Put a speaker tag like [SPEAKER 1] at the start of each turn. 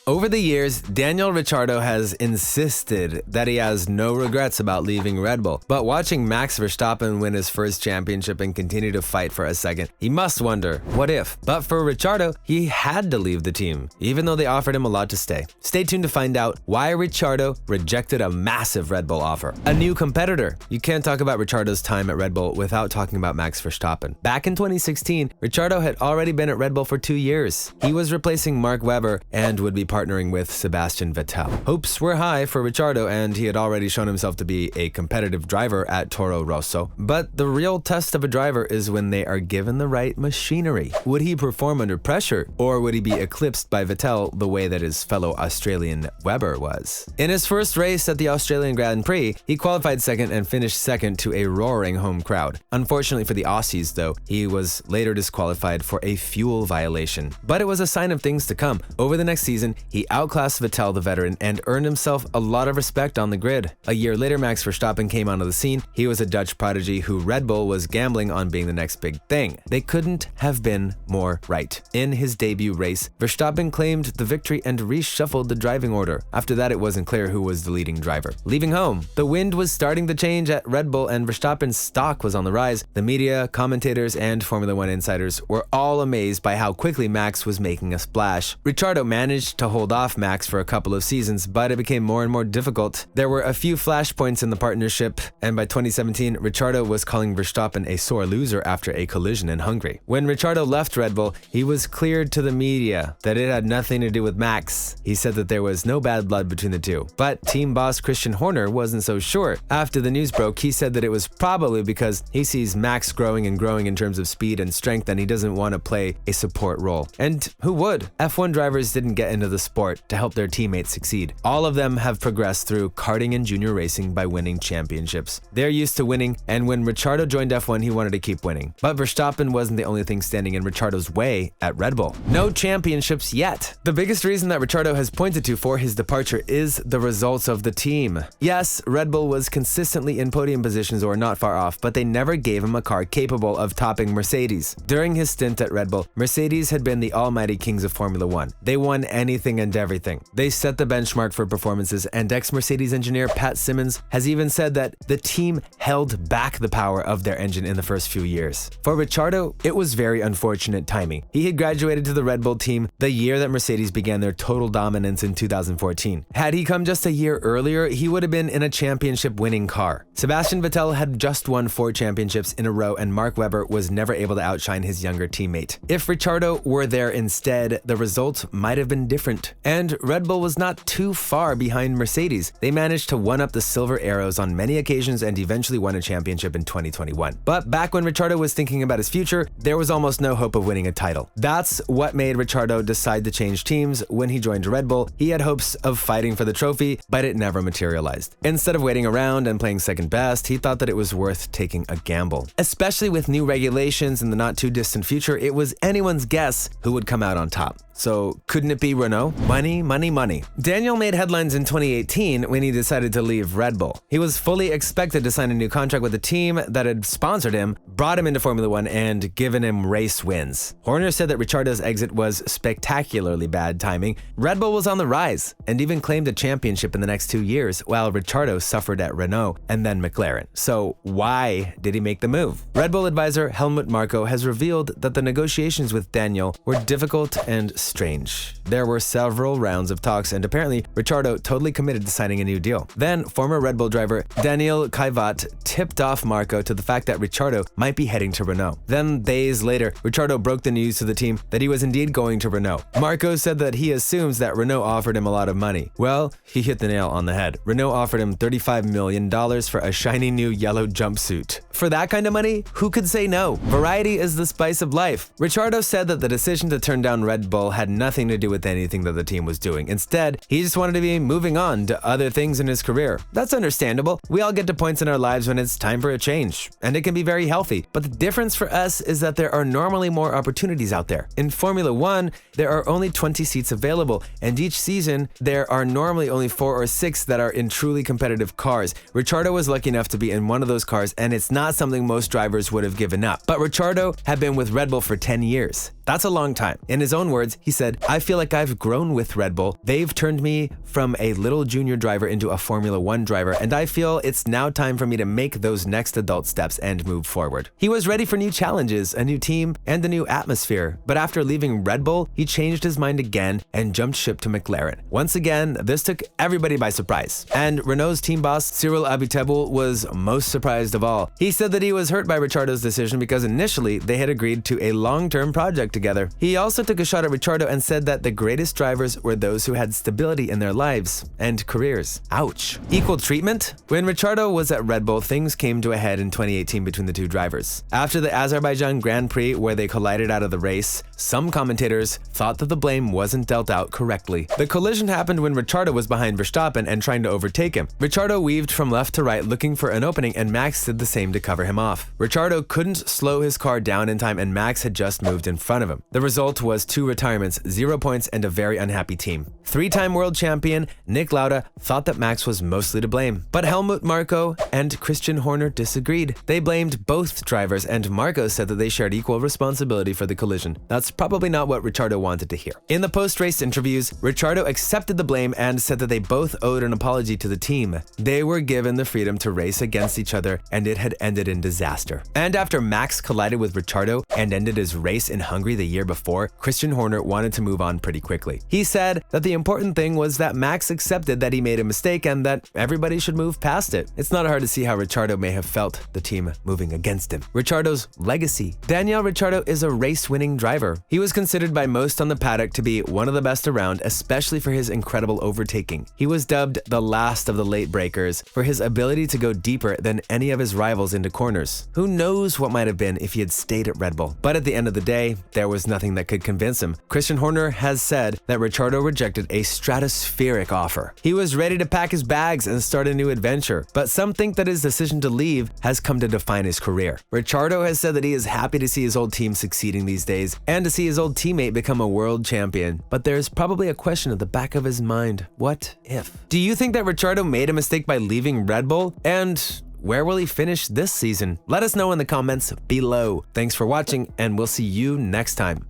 [SPEAKER 1] Over the years, Daniel Ricciardo has insisted that he has no regrets about leaving Red Bull, but watching Max Verstappen win his first championship and continue to fight for a second, he must wonder, what if? But for Ricciardo, he had to leave the team, even though they offered him a lot to stay. Stay tuned to find out why Ricciardo rejected a massive Red Bull offer. A new competitor. You can't talk about Ricciardo's time at Red Bull without talking about Max Verstappen. Back in 2016, Ricciardo had already been at Red Bull for 2 years. He was replacing Mark Webber and would be partnering with Sebastian Vettel. Hopes were high for Ricciardo, and he had already shown himself to be a competitive driver at Toro Rosso. But the real test of a driver is when they are given the right machinery. Would he perform under pressure, or would he be eclipsed by Vettel the way that his fellow Australian Webber was? In his first race at the Australian Grand Prix, he qualified second and finished second to a roaring home crowd. Unfortunately for the Aussies, though, he was later disqualified for a fuel violation. But it was a sign of things to come. Over the next season, he outclassed Vettel, the veteran, and earned himself a lot of respect on the grid. A year later, Max Verstappen came onto the scene. He was a Dutch prodigy who Red Bull was gambling on being the next big thing. They couldn't have been more right. In his debut race, Verstappen claimed the victory and reshuffled the driving order. After that, it wasn't clear who was the leading driver. Leaving home, the wind was starting to change at Red Bull and Verstappen's stock was on the rise. The media, commentators, and Formula One insiders were all amazed by how quickly Max was making a splash. Ricciardo managed to hold off Max for a couple of seasons, but it became more and more difficult. There were a few flashpoints in the partnership, and by 2017, Ricciardo was calling Verstappen a sore loser after a collision in Hungary. When Ricciardo left Red Bull, he was cleared to the media that it had nothing to do with Max. He said that there was no bad blood between the two. But team boss Christian Horner wasn't so sure. After the news broke, he said that it was probably because he sees Max growing and growing in terms of speed and strength, and he doesn't want to play a support role. And who would? F1 drivers didn't get into the sport to help their teammates succeed. All of them have progressed through karting and junior racing by winning championships. They're used to winning, and when Ricciardo joined F1, he wanted to keep winning. But Verstappen wasn't the only thing standing in Ricciardo's way at Red Bull. No championships yet. The biggest reason that Ricciardo has pointed to for his departure is the results of the team. Yes, Red Bull was consistently in podium positions or not far off, but they never gave him a car capable of topping Mercedes. During his stint at Red Bull, Mercedes had been the almighty kings of Formula One. They won anything and everything. They set the benchmark for performances, and ex-Mercedes engineer Pat Simmons has even said that the team held back the power of their engine in the first few years. For Ricciardo, it was very unfortunate timing. He had graduated to the Red Bull team the year that Mercedes began their total dominance in 2014. Had he come just a year earlier, he would have been in a championship-winning car. Sebastian Vettel had just won 4 championships in a row, and Mark Webber was never able to outshine his younger teammate. If Ricciardo were there instead, the result might have been different. And Red Bull was not too far behind Mercedes. They managed to one-up the Silver Arrows on many occasions and eventually won a championship in 2021. But back when Ricciardo was thinking about his future, there was almost no hope of winning a title. That's what made Ricciardo decide to change teams. When he joined Red Bull, he had hopes of fighting for the trophy, but it never materialized. Instead of waiting around and playing second best, he thought that it was worth taking a gamble. Especially with new regulations in the not-too-distant future, it was anyone's guess who would come out on top. So couldn't it be Renault? Money, money, money. Daniel made headlines in 2018 when he decided to leave Red Bull. He was fully expected to sign a new contract with a team that had sponsored him, brought him into Formula One, and given him race wins. Horner said that Ricciardo's exit was spectacularly bad timing. Red Bull was on the rise and even claimed a championship in the next 2 years, while Ricciardo suffered at Renault and then McLaren. So why did he make the move? Red Bull advisor Helmut Marko has revealed that the negotiations with Daniel were difficult and strange. There were several rounds of talks, and apparently Ricciardo totally committed to signing a new deal. Then former Red Bull driver Daniel Ricciardo tipped off Marko to the fact that Ricciardo might be heading to Renault. Then days later, Ricciardo broke the news to the team that he was indeed going to Renault. Marko said that he assumes that Renault offered him a lot of money. Well, he hit the nail on the head. Renault offered him $35 million for a shiny new yellow jumpsuit. For that kind of money, who could say no? Variety is the spice of life. Ricciardo said that the decision to turn down Red Bull had nothing to do with anything that the team was doing. Instead, he just wanted to be moving on to other things in his career. That's understandable. We all get to points in our lives when it's time for a change, and it can be very healthy. But the difference for us is that there are normally more opportunities out there. In Formula One, there are only 20 seats available, and each season, there are normally only 4 or 6 that are in truly competitive cars. Ricciardo was lucky enough to be in one of those cars, and it's not something most drivers would have given up. But Ricciardo had been with Red Bull for 10 years. That's a long time. In his own words, he said, "I feel like I've grown grown with Red Bull. They've turned me from a little junior driver into a Formula One driver, and I feel it's now time for me to make those next adult steps and move forward. He was ready for new challenges, a new team, and a new atmosphere, but after leaving Red Bull, he changed his mind again and jumped ship to McLaren. Once again, this took everybody by surprise. And Renault's team boss, Cyril Abiteboul, was most surprised of all. He said that he was hurt by Ricciardo's decision because initially they had agreed to a long-term project together. He also took a shot at Ricciardo and said that the greatest drivers were those who had stability in their lives and careers. Ouch. Equal treatment? When Ricciardo was at Red Bull, things came to a head in 2018 between the two drivers. After the Azerbaijan Grand Prix where they collided out of the race, some commentators thought that the blame wasn't dealt out correctly. The collision happened when Ricciardo was behind Verstappen and trying to overtake him. Ricciardo weaved from left to right looking for an opening, and Max did the same to cover him off. Ricciardo couldn't slow his car down in time, and Max had just moved in front of him. The result was 2 retirements, 0 points, and a very unhappy team. 3-time world champion Nick Lauda thought that Max was mostly to blame, but Helmut Marko and Christian Horner disagreed. They blamed both drivers, and Marko said that they shared equal responsibility for the collision. That's probably not what Ricciardo wanted to hear. In the post-race interviews, Ricciardo accepted the blame and said that they both owed an apology to the team. They were given the freedom to race against each other, and it had ended in disaster. And after Max collided with Ricciardo and ended his race in Hungary the year before, Christian Horner wanted to move on pretty quickly. He said that the important thing was that Max accepted that he made a mistake and that everybody should move past it. It's not hard to see how Ricciardo may have felt the team moving against him. Ricciardo's legacy. Daniel Ricciardo is a race-winning driver. He was considered by most on the paddock to be one of the best around, especially for his incredible overtaking. He was dubbed the last of the late breakers for his ability to go deeper than any of his rivals into corners. Who knows what might have been if he had stayed at Red Bull? But at the end of the day, there was nothing that could convince him. Christian Horner has said that Ricciardo rejected a stratospheric offer. He was ready to pack his bags and start a new adventure, but some think that his decision to leave has come to define his career. Ricciardo has said that he is happy to see his old team succeeding these days and to see his old teammate become a world champion, but there's probably a question at the back of his mind. What if? Do you think that Ricciardo made a mistake by leaving Red Bull? And where will he finish this season? Let us know in the comments below. Thanks for watching, and we'll see you next time.